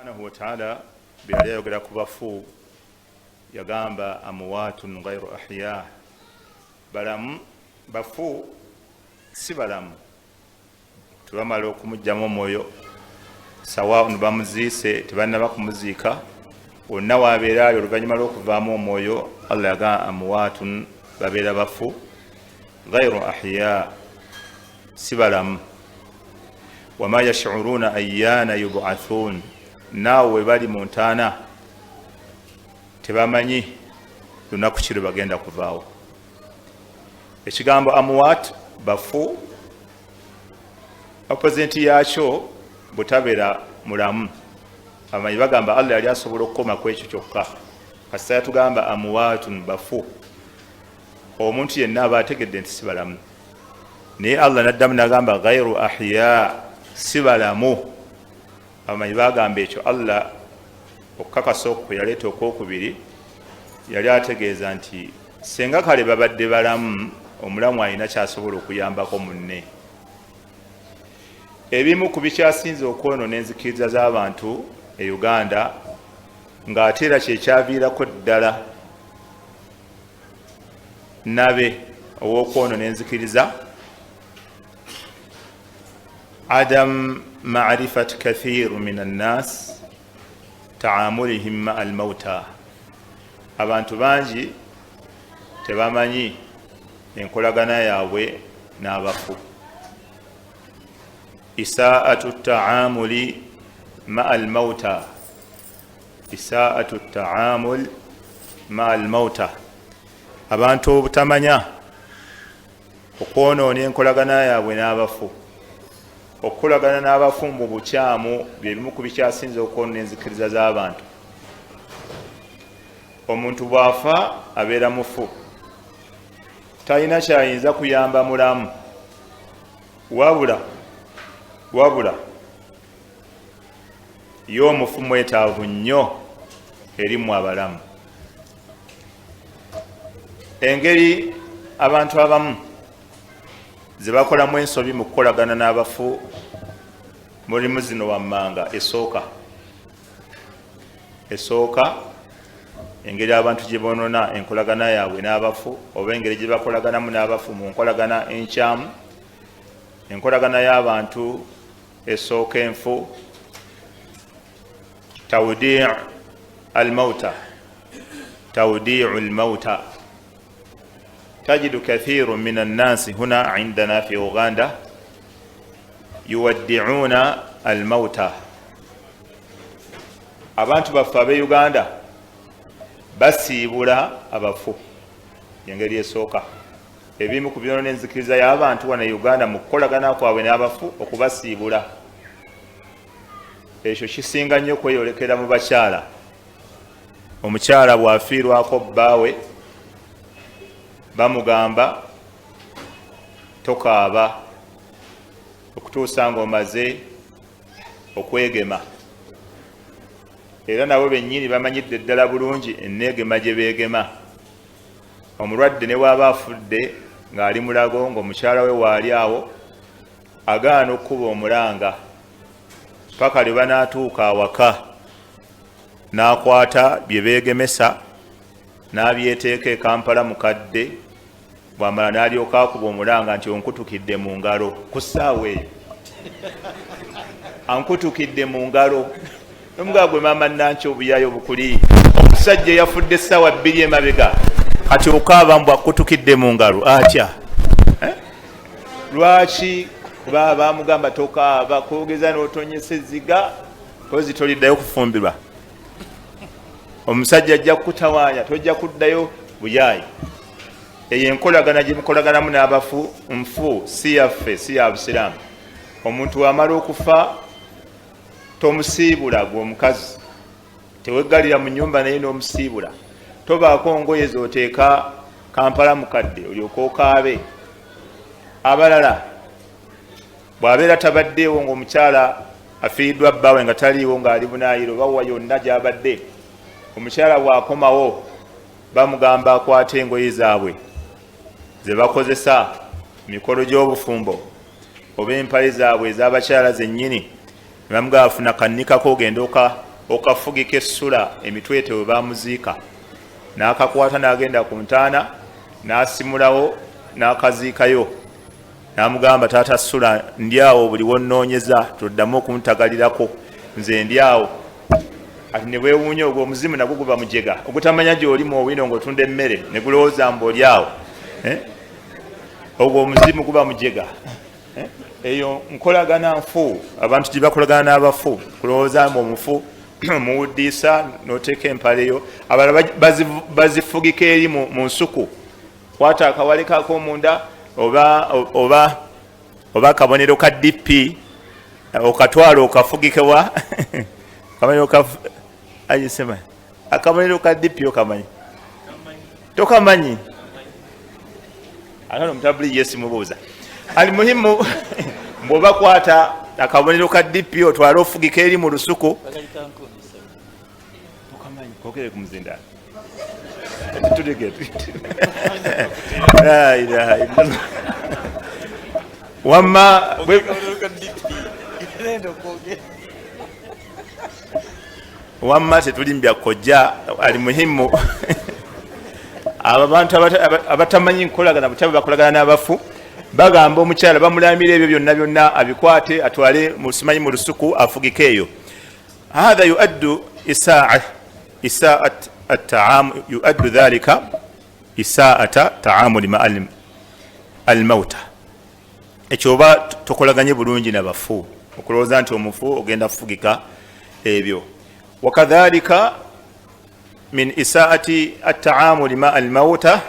subhanahu wa ta'ala byali ayogera ku bafu yagamba amwaatun ghayru ahya, balamu bafu si balamu. Tubamala okumugyamu omwoyo sawaun bamuziise tebannaba kumuziika, wonna wabeerayo oluvannyuma lw'okuvaamu omwoyo Allah yagamba amwaatun, babeera bafu ghayru ahya, si balamu. Wama yash'uruna ayyana yub'athun, naawe bali mu ntaana tebamanyi lunaku ki lwe bagenda kuvaawo. Ekigambo amwaat, bafu, opposite yakyo butabeera mulamu. Abamanyi bagamba Allah yali asobola okukoma ku ekyo kyokka, kasita tugamba amwaatun, bafu, omuntu yenna aba ategedde nti si balamu. Naye Allah naddamu nagamba ghayru ahya, si balamu. Abamanyi bagamba ekyo Allah okukakasa okwo yaleeta okwokubiri, yali ategeeza nti senga kale babadde balamu, omulamu alina kyasobola okuyambako munne. Ebimu ku bikyasinze okwonoona enzikiriza z'abantu e Uganda, ng'ate era kyekyaviirako ddala nabe ow'okwonoona enzikiriza, adam ma'rifat kathir min annas taamulihim ma almauta. Abantu bangi tebamanyi enkolagana yaabwe n'abafu. Isaatu taamuli ma almauta, isaatu taamul ma almauta. Abantu obutamanya okwonoona enkolagana yaabwe n'abafu, okukolagana n'abafu mu bukyamu bye bimu ku bikyasinze okwonoona enzikiriza z'abantu. Omuntu bw'afa abeera mufu, talina kyayinza kuyamba mulamu, wabula ye omufu mwetaavu nnyo erimu abalamu. Engeri abantu abamu ze bakolamu ensobi mu kukolagana n'abafu mulimu zino wammanga. Esooka engeri abantu gye boonona enkolagana yaabwe n'abafu, oba engeri gye bakolaganamu n'abafu mu nkolagana enkyamu, enkolagana y'abantu esooka enfu. Tawdi' al-mauta, tawdi'u al-mauta. تجد كثير من الناس هنا عندنا في أوغندا يودعون الموتى. abantu baffe ab'e Uganda basiibula abafu, engeri esooka. Ebimu ku byonoona enzikiriza y'abantu wano e Uganda mu kukolagana kwabwe n'abafu okubasiibula. Ekyo kisinga nnyo kweyolekera mu bakyala. Omukyala bw'afiirwako bbaawe bamugamba tokaaba okutuusa ng'omaze okwegema. Era nabo bennyini bamanyidde ddala bulungi enneegema gye beegema. Omulwadde ne waaba afudde ng'ali mulago ng'omukyala we waali awo, agaana okkuba omulanga paka lwe banaatuuka awaka, n'akwata bye beegemesa n'abyeteeka e Kampala mukadde, bw'amala n'alyoka akuba omulanga nti onkutukidde mu ngalo. Ku ssaawa eyo ankutukidde mu ngalo. N'omugaa gwe maama Nanki obuyayo bukuli, omusajja eyafudde essaawa 2 emabega kati okaaba mbw akutukidde mu ngalo atya? Lwaki? Kuba baamugamba tokaaba, kwogeza n'otonyesa ezziga kozi toliddayo kufumbirwa. Omusajja ajja kukutawaanya, tojja kuddayo buyaayi. Eyo enkolagana gye mukolaganamu n'abafu nfu, si yaffe, si ya Busiraamu. Omuntu wamala okufa tomusiibula. Gwe omukazi teweggalira mu nnyumba naye n'omusiibula. Tobaako ngoye z'oteeka Kampala mukadde olyoka okaabe. Abalala bw'abeera tabaddeewo ng'omukyala afiiriddwa bbaawe nga taliiwo ng'ali bunaayiro bawa yonna gy'abadde, omukyala bw'akomawo bamugamba akwate engoye zaabwe ze bakozesa mikolo gy'obufumbo oba empale zaabwe ez'abakyala zennyini, bamugamba afuna kannikako ogenda okafugika essula emitwete we bamuziika n'akakwata n'agenda ku ntaana n'asimulawo n'akaziikayo n'amugamba taata ssula ndyawo buli wonnoonyeza toddamu okuntagalirako nze ndyawo ati ne bwewuunya ogwo omuzimu nagwo guba mujega ogutamanya gy'olimu owino ng'otunda emmere ne gulowooza mbu olyawo ogwo omuzimu guba mujega eyo nkolagana nfu abantu gye bakolagana n'abafu kulowooza mbu omufu muwuddiisa n'oteeka empaleyo abalala bazifugika eri mu nsuku kwata akawale kak'omunda oba akabonero ka dp okatwala okafugikewa akabonero ka dp okamanyi tokamanyi akano mutabuli yesimubuuza ali muhimu bwoba kwata akabonero ka dp otwale ofugika eri mu lusuku tokamanyi kokere ku muzindalo wamma wamma tetulimbya kojja ali muhimu abo abantu abatamanyi nkolagana butabe bakolagana n'abafu bagamba omukyala bamulamira ebyo byonna abikwate atwale musimanyi mu lusuku afugike eyo hatha yuaddu isaat يؤدي ذلك إساءة تعامل مع الموتى ekyoba tokolaganye bulungi nabafu okulowooza nti omufu ogenda kufugika ebyo wakadhalika min isaati ataamuli ma almauta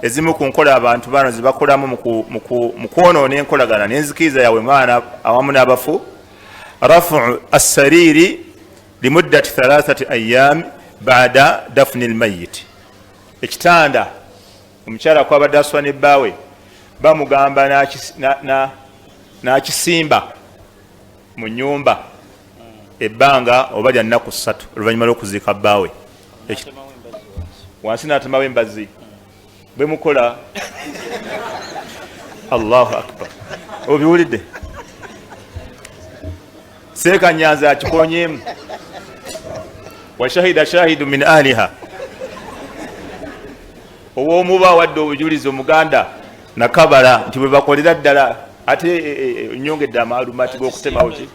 ezimu ku nkola abantu bano zibakolamu mu kwonoona enkolagana n'enzikiriza yawe mwana awamu n'abafu rafu assariri limuddati 3 ayyam baada dafni almayit ekitanda omukyala kwabadde aswa ne bbaawe bamugamba n'akisimba mu nnyumba ebbanga oba lya nnaku 3 oluvannyuma lw'okuziika bbaawe wansi n'atemawo embazzi bwe mukola allahu akbar obiwulidde seeka nyanza akikonyeemu washahida shahidu min ahliha ow'omuba awadde obujulizi omuganda nakabala nti bwe bakolera ddala ate nyongedde amaalumati g'okutemawo ki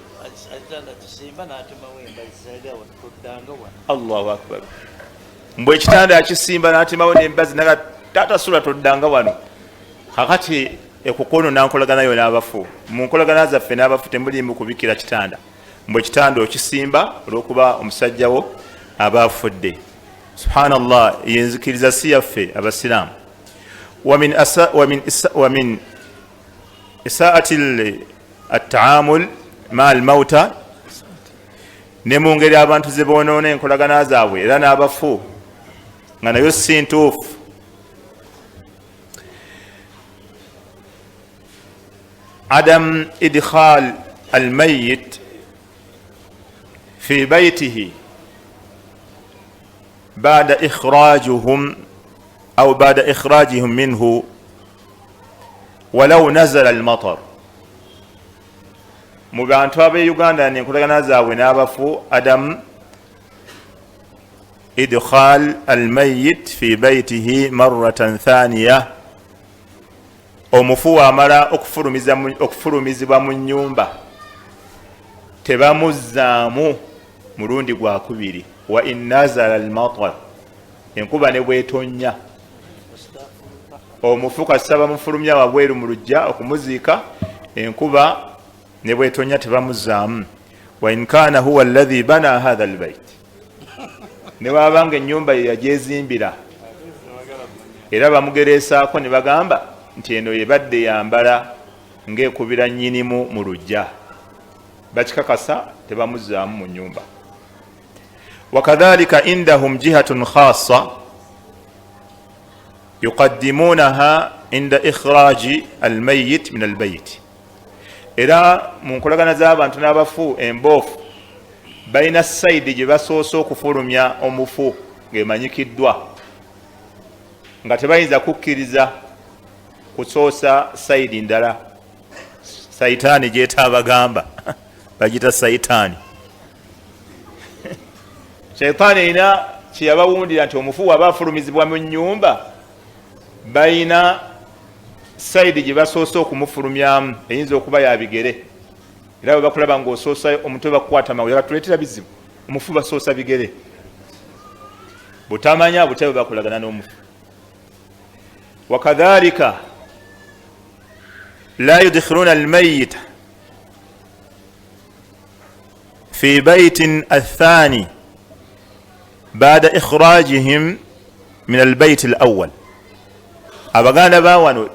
allahu akbar mbwe ekitanda akisimba n'atemawo n'embazi naga taata sula toddanga wano kakati ekukwonoona nkolaganayo n'abafu mu nkolagana zaffe n'abafu temulimu kubikira kitanda mbwe ekitanda okisimba olw'okuba omusajjawo aba afudde subhanallah yenzikiriza si yaffe abasiraamu wamin isaati ataamul ma almauta ne mu ngeri abantu ze boonoona enkolagana zaabwe era n'abafu nga nayo si ntuufu adam idkhal almayit fi baytihi بعد إخراجهم منه ولو نزل المطر mu bantu ab'Uganda n'enkolagana zaabwe n'abafu adam idkhal almayit fi baytihi marratan thaniya omufu waamala okufulumizibwa mu nnyumba tebamuzzaamu mulundi gwakubiri wa in nazala almatar enkuba ne bwetonnya omufu kasita bamufulumya wabweru mu lujja okumuziika enkuba ne bwetonnya tebamuzzaamu wa in kana huwa alladhi bana hadha albayt ne wabanga ennyumba ye yagyezimbira era bamugereesaako ne bagamba nti eno yebadde yambala ng'ekubira nnyinimu mu lujja bakikakasa tebamuzzaamu mu nnyumba wakadhalika indahum jihatun khassa yuqaddimunaha inda ikhraji almayit min albayt era mu nkolagana z'abantu n'abafu emboofu balina sayidi gye basoose okufulumya omufu ng'emanyikiddwa nga tebayinza kukkiriza kusoosa sayidi ndala sayitaani gyetaabagamba bagita sayitaani shaitaani ina kyeyabawundira nti omufu waba afulumizibwa mu nnyumba bayina saidi gye basoose okumufulumyamu eyinza okuba yabigere era bwe bakulaba ngaosoosa omutwe bakukwata mawe yabatuleetera bizibu omufu basoosa bigere butamanya butebe bakolagana n'omufu wakadhalika la yudkhiluna almayita fi baitin athani bada ikhrajihim min albayt alawwal abaganda bawano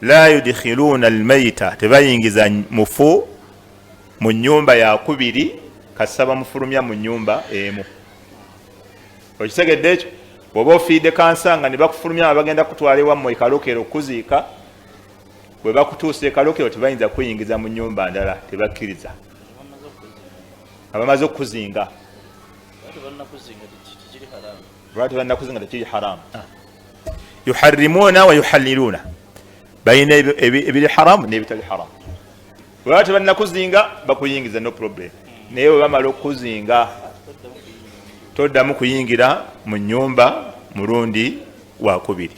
la yudkhiluna almayita tebayingiza mufu mu nyumba yakubiri kasaba mufulumya mu nyumba emu okitegedde ekyo bwoba ofiidde kansanga ne bakufulumya abagenda kutwala ewammwe ekalokero okuziika bwe bakutuusa ekalokero tebayinza kweyingiza mu nyumba ndala tebakkiriza abamaze okukuzinga lwaki tebalinakuzinga tekiri haramu yuharrimuna wa yuhalliluna bayina ebiri haramu n'ebitali haramu lwaki tebalinakuzinga bakuyingiza no problem naye bwe bamala okukuzinga toddamu kuyingira mu nyumba mulundi wakubiri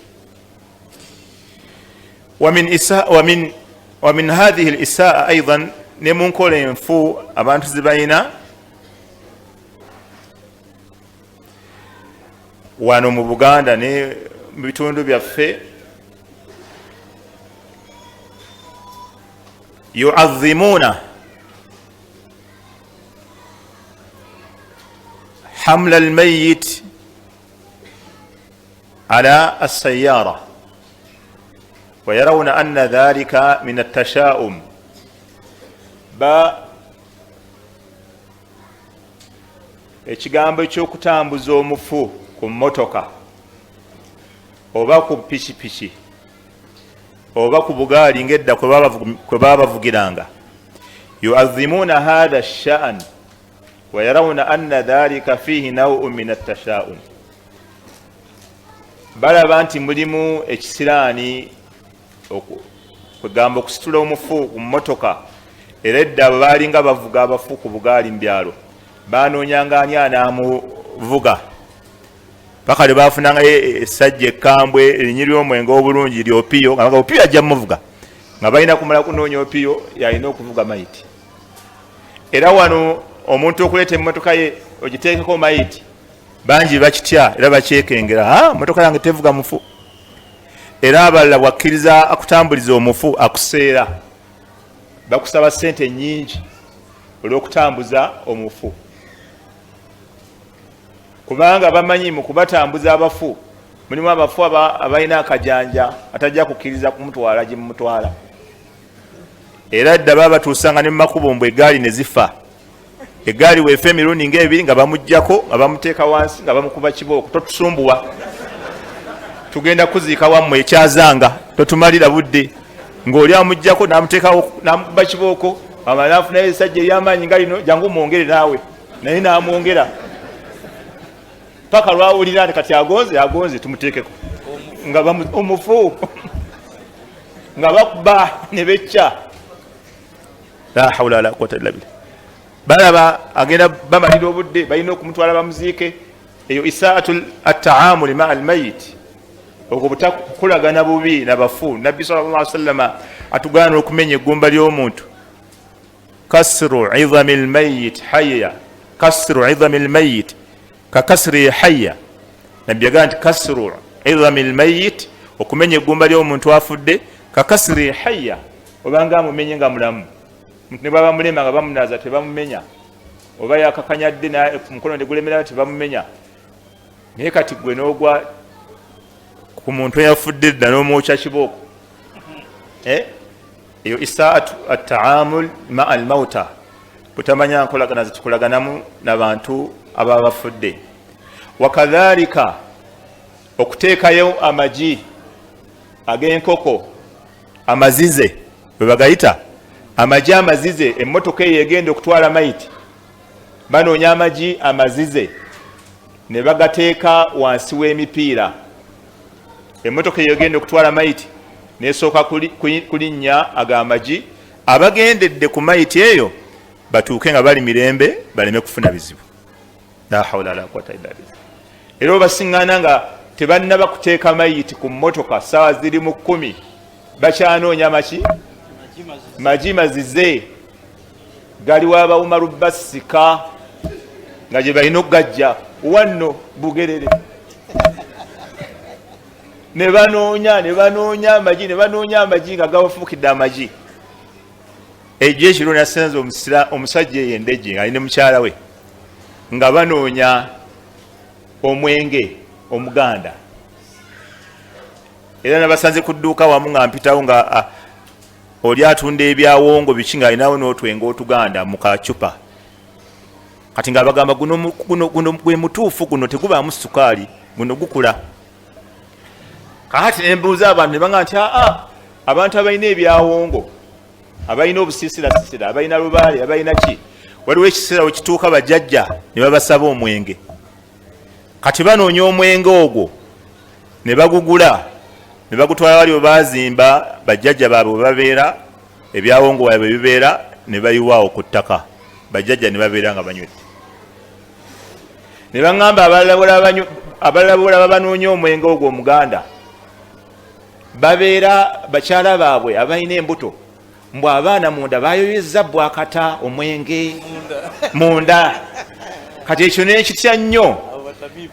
ومن هذه الإساءة أيضا نمونكول ينفو abantu zibayina wano mu Buganda ne mu bitundu byaffe yu'azzimuna حمل الميت على السيارة ويرون أن ذلك من التشاؤم ekigambo ekyokutambuza omufu ku mmotoka oba ku pikipiki oba ku bugaali ng'edda kwe baba bavugiranga yu'azzimuna hadha ash-sha'n ويرون أن ذلك فيه نوع من التشاؤم balaba nti mulimu ekisiraani kwegamba okusitula omufu ku mmotoka era edda baalinga bavuga abafu ku bugaali mu byalo banoonyanga ani anaamuvuga paka lwe baafunanga essajja ekkambwe erinnya ly'omwenge obulungi lyopiyo nga opiyo ajja muvuga nga balina kumala kunoonya opiyo yalina okuvuga mayiti era wano omuntu okuleeta emmotoka ye ogiteekeko mayiti bangi bakitya era bakyekengera emmotoka yange tevuga mufu era abalala bwakkiriza akutambuliza omufu akuseera bakusaba ssente nnyingi olw'okutambuza omufu kubanga bamanyi mu kubatambuza abafu mulimu abafu abalina akajanja atajja kukkiriza kumutwala gye mumutwala era dda baba batuusanga ne mu makubo mbwe egaali ne zifa egaali weefa emirundi ng'ebiri nga bamuggyako nga bamuteeka wansi nga bamukuba kibooko totusumbuwa tugenda kuziika wammwe ekyazanga totumalira budde ng'oli amuggyako n'amukuba kibooko amala n'afunayo esajja ery'amaanyi nga lino jangu mwongere naawe naye n'amwongera paka lwawulira nti kati agonze tumuteekeko nga omufu nga bakuba ne becca la hawla wala quwwata illa billah balaba agenda bamalira obudde balina okumutwala bamuziike eyo isaatu at-ta'amuli ma al-mayit ogwo butakulagana bubi nabafu nabbi sallallahu alaihi wasallam atugana okumenya eggumba ly'omuntu kasru 'idhami al-mayit hayya kasru 'idhami al-mayit ka kasri hayya nabbi agamba nti kasru 'idhami al-mayit okumenya eggumba ly'omuntu afudde ka kasri hayya obanga amumenye nga mulamu ne baba mulema nga bamunaza tebamumenya oba yakakanyadde ku mukono ne gulemera tebamumenya naye kati gwe n'ogwa ku muntu eyafudde dda n'omwokya kibooko eyo isaatu at-ta'amul ma al-mauta butamanya nkolagana zitukolaganamu n'abantu ababa bafudde wakadhalika okuteekayo amagi ag'enkoko amazize bwe bagayita amagi amazize emmotoka eyo egenda okutwala mayiti banoonya amagi amazize ne bagateeka wansi w'emipiira emmotoka eyo egenda okutwala mayiti nesooka kulinnya ag'amagi abagendedde ku mayiti eyo batuuke nga bali mirembe baleme kufuna bizibu la hawla wala quwwata illa billah. Era obasiŋŋaana nga tebannaba kuteeka mayiti ku mmotoka ssaawa ziri mu 10 bakyanoonya magi mazize galiwo abawumaru basika nga gye balina okugajja wanno Bugerere ne banoonya amagi nga gabafuukidde amagi. Ejjo ekiro nasenze omusajja eyo endejje nga ali ne mukyala we nga banoonya omwenge omuganda, era nabasanze ku dduuka wamu nga mpitawo nga oli atunda ebyawongo biki nga alinawo n'otwenga otuganda mu kacupa. Kati nga bagamba guno gwe mutuufu, guno tegubaamu sukaali, guno gukula. Kati nembuuza abantu ne banga nti abantu abalina ebyawongo, abalina obusiisira, abalina lubaale, abalina ki, waliwo ekiseera we kituuka bajjajja ne babasaba omwenge. Kati banoonya omwenge ogwo ne bagugula ne bagutwala wali we baazimba bajjajja baabwe we babeera, ebyawongo waabwe bibeera, ne bayiwaawo ku ttaka, bajjajja ne babeera nga banywedde. Ne baŋŋamba abalala bwolaba banoonya omwenge ogwo omuganda babeera bakyala baabwe abalina embuto, mbw abaana munda bayoyezza bwakata omwenge munda. Kati ekyo nekitya nnyo.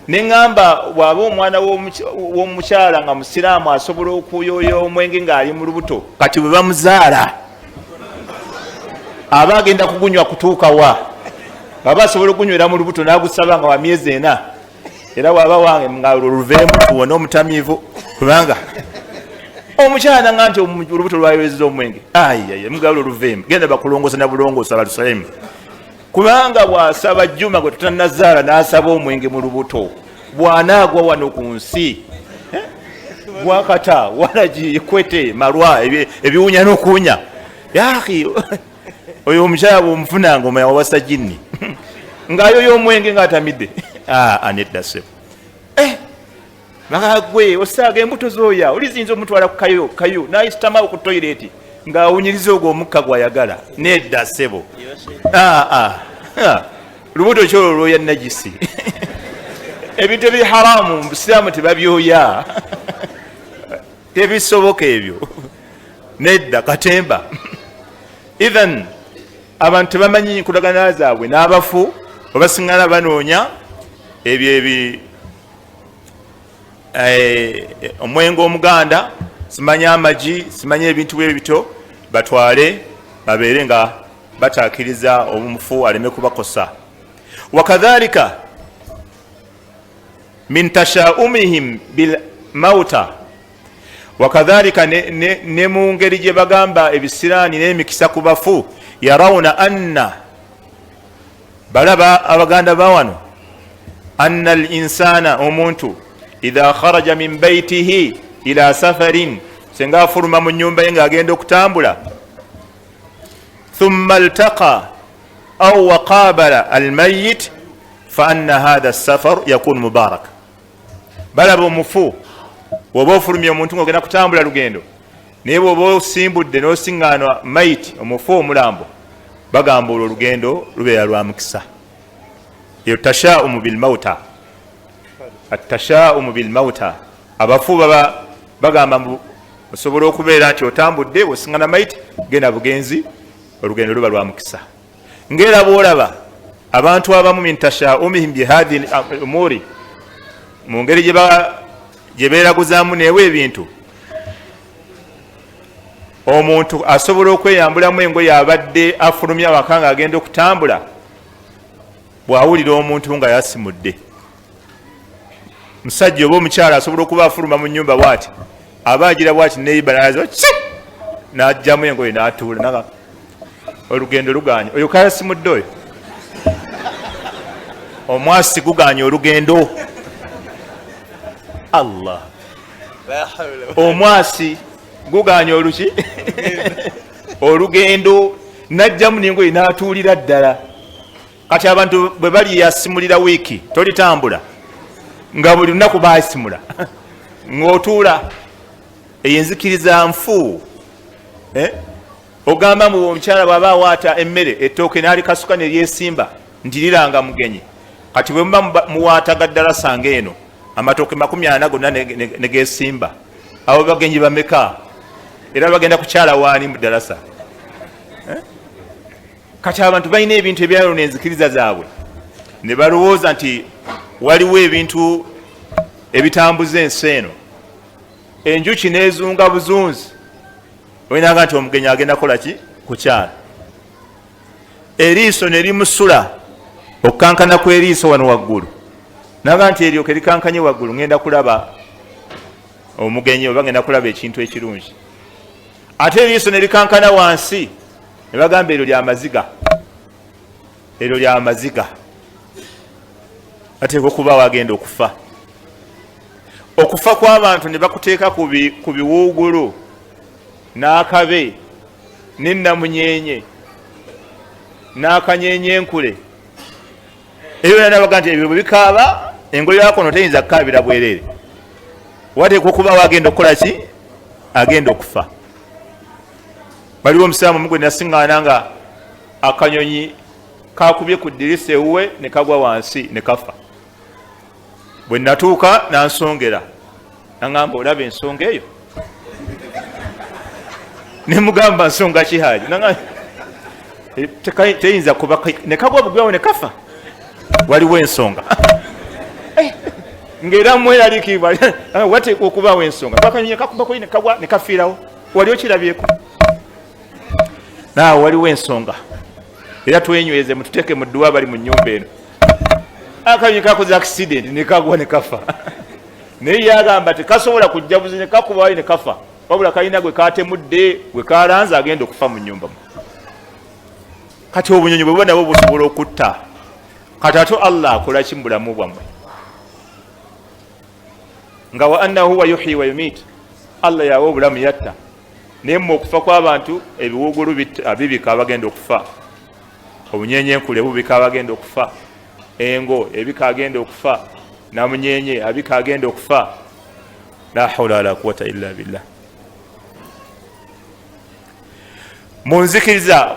Neŋŋamba bw'aba omwana w'omukyala nga musiraamu asobola okuyooya omwenge ng'ali mu lubuto, kati bwe bamuzaala aba agenda kugunywa kutuuka wa? Aba asobola okunywera mu lubuto n'agusaba nga wa myezi 4, era waba wange nga luveemu tuwone omutamiivu, kubanga omukyala nga nti olubuto lwayoyezza omwenge, mugalo luveemu, genda bakulongosa na bulongoosa Balusaleemu. Kubanga bw'asaba Juma gwe tutannazaala n'asaba omwenge mu lubuto, bw'anaagwa wano ku nsi bwakata walagi kwete malwa ebiwunya n'okuwunya, yaki oyo omukyala bw'omufunanga omanya wabasa jinni ng'ayoyo omwenge ng'atamidde. Anedda ssebo bagwe osaaga embuto z'oya oliziyinza omutwala ku kayo n'ayisitamawo ku toyireeti ng'awunyiriza ogwo omukka gw'ayagala. Nedda ssebo, lubuto kyolwo lwoya najisi. Ebintu ebiri haramu mu Busiraamu tebabyoya, tebisoboka ebyo. Nedda katemba. Even abantu tebamanyi nkolagana zaabwe n'abafu obasiŋŋana banoonya ebyo omwenge omuganda, simanya amagi, simanya ebintu bwe bito, batwale babeere nga bataakiriza omufu aleme kubakosa. Wakadhalika min tashaumihim bil mauta, wakadhalika ne mu ngeri gye bagamba ebisiraani n'emikisa ku bafu, yarawuna anna, balaba abaganda bawano, anna al insana, omuntu idha kharaja min baitihi ila safarin, senga afuluma mu nnyumba ye ng'agenda okutambula, thumma altaqa aw waqabala almayit fa anna hadha safar yakun mubarak. Balaba omufu bw'oba ofulumye omuntu ng'ogenda kutambula lugendo, naye bw'oba osimbudde n'osiŋŋaanwa mayiti, omufu omulambo, bagamba olwo olugendo lubeera lwa mukisa. Yo tashaumu bilmauta, atashaumu bilmauta, abafu baba bagamba osobola okubeera nti otambudde osiŋŋana mayiti, genda bugenzi, olugendo luba lwa mukisa. Ngera bwolaba abantu abamu min tashaumihim bihadhi umuri, mu ngeri gye beeraguzaamu neewe ebintu, omuntu asobola okweyambulamu engoye abadde afulumya awaka nga agenda okutambula, bw'awulira omuntu nga yasimudde. Musajja oba omukyala asobola okuba afuluma mu nnyumba bw'ati, aba agira bw'ati neibalaza n'ajjamu engoye n'atuula, olugendo luganye. Oyo kayasimudde oyo, omwasi guganye olugendo. Allah, omwasi guganye oluki olugendo, n'ajjamu n'engoye n'atuulira ddala. Kati abantu bwe bali yasimulira wiiki, tolitambula nga buli lunaku basimula ng'otuula, eyo enzikiriza nfu. Ogamba mu omukyala bw'aba awaata emmere ettooke n'alikasuka ne lyesimba nti liranga mugenyi, kati bwe muba muwataga ddalasa ng'eno amatooke 40 gonna negesimba abo bagenyi bameka era bagenda kukyala waani mu ddalasa kati abantu balina ebintu ebyalo n'enzikiriza zaabwe ne balowooza nti waliwo ebintu ebitambuza ensi eno enjuki n'ezunga buzunzi olinaga nti omugenyi agenda kukola ki kukyala eriiso ne limusula okukankana kw'eriiso wano waggulu naga nti eryoke likankanye waggulu ngenda kulaba omugenyi oba ngenda kulaba ekintu ekirungi ate eriiso ne likankana wansi ne bagamba eryo lyamaziga eryo lyamaziga ateeka okuba wagenda okufa okufa kw'abantu ne bakuteeka ku biwuugulu n'akabe n'ennamunyenye n'akanyenyenkule ebyo byonna baga nti ebyo bwe bikaaba engoli yakono teyinza kukaabira bwereere wateeka okuba wagenda okukola ki agenda okufa waliwo omusiraamu mugwe nasiŋŋaana nga akanyonyi kakubye ku ddirisa ewuwe ne kagwa wansi ne kafa bwe natuuka nansongera naŋŋamba olaba ensonga eyo ne mugamba nsonga kihaaji teyinza kuba ne kagwa bugwawo ne kafa waliwo ensonga ng'era mweraliikiribwa wateeka okubaawo ensonga akanyonyi kakubako ne kagwa ne kafiirawo wali okirabyeko naawe waliwo ensonga era twenyweze mututeeke mu dduwa bali mu nnyumba eno akanyonyi kakoze accident ne kagwa ne kafa naye yagamba tekasobola kujja buzi ne kakubayo ne kafa wabula kalina gwe katemudde gwe kalanze agenda okufa mu nnyumba mu kati obunyonyi bwe buba nabwo busobola okutta kati ate Allah akola ki mu bulamu bwammwe nga wa annahu huwa yuhyi wa yumiit Allah yawa obulamu yatta naye mu okufa kw'abantu ebiwugulu bibika abagenda okufa obunyenyenkule bubika abagenda okufa engo ebika agenda okufa namunyenye abika agenda okufa la hawla wala quwwata illa billah munzikiriza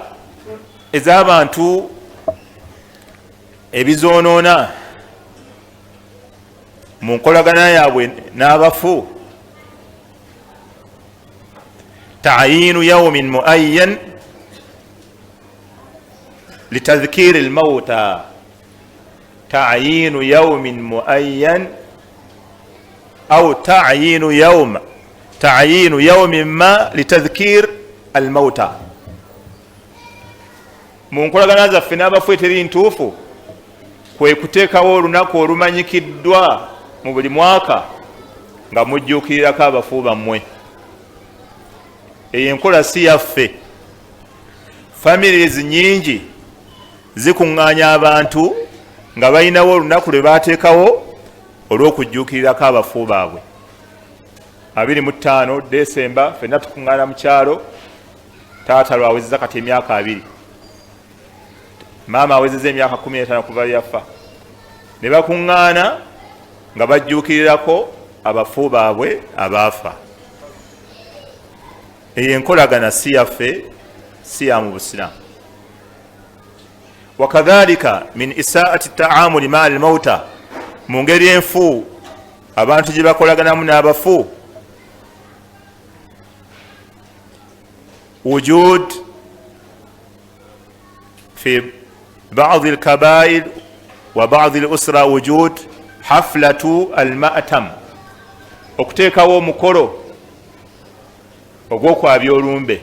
ez'abantu ebizoonoona mu nkolagana yaabwe n'abafu ta'yiinu yawmin muayyan litadhkiri almauta ta'yiinu yawmin muayyan au ta'yiinu yawmin ma litadhkir almauta mu nkolagana zaffe n'abafu eteri ntuufu kwe kuteekawo olunaku olumanyikiddwa mu buli mwaka nga mujjuukirirako abafu bammwe eyo enkola si yaffe families nyingi zikuŋŋaanya abantu nga balinawo olunaku lwe baateekawo olw'okujjuukirirako abafu baabwe 25 Desemba ffenna tukuŋŋaana mu kyalo taata lwawezeza kati emyaka 2 maama awezeza emyaka 15 kuva yafa ne bakuŋŋaana nga bajjuukirirako abafu baabwe abaafa eyo enkolagana si yaffe si ya mu busiraamu wakadhalika min isaati taamuli maa almauta mu ngeri enfu abantu gye bakolaganamu n'abafu wujud fi بعض الكبائر وبعض الأسرة وجود حفلة المأتم okuteekawo omukolo ogw'okwabya olumbe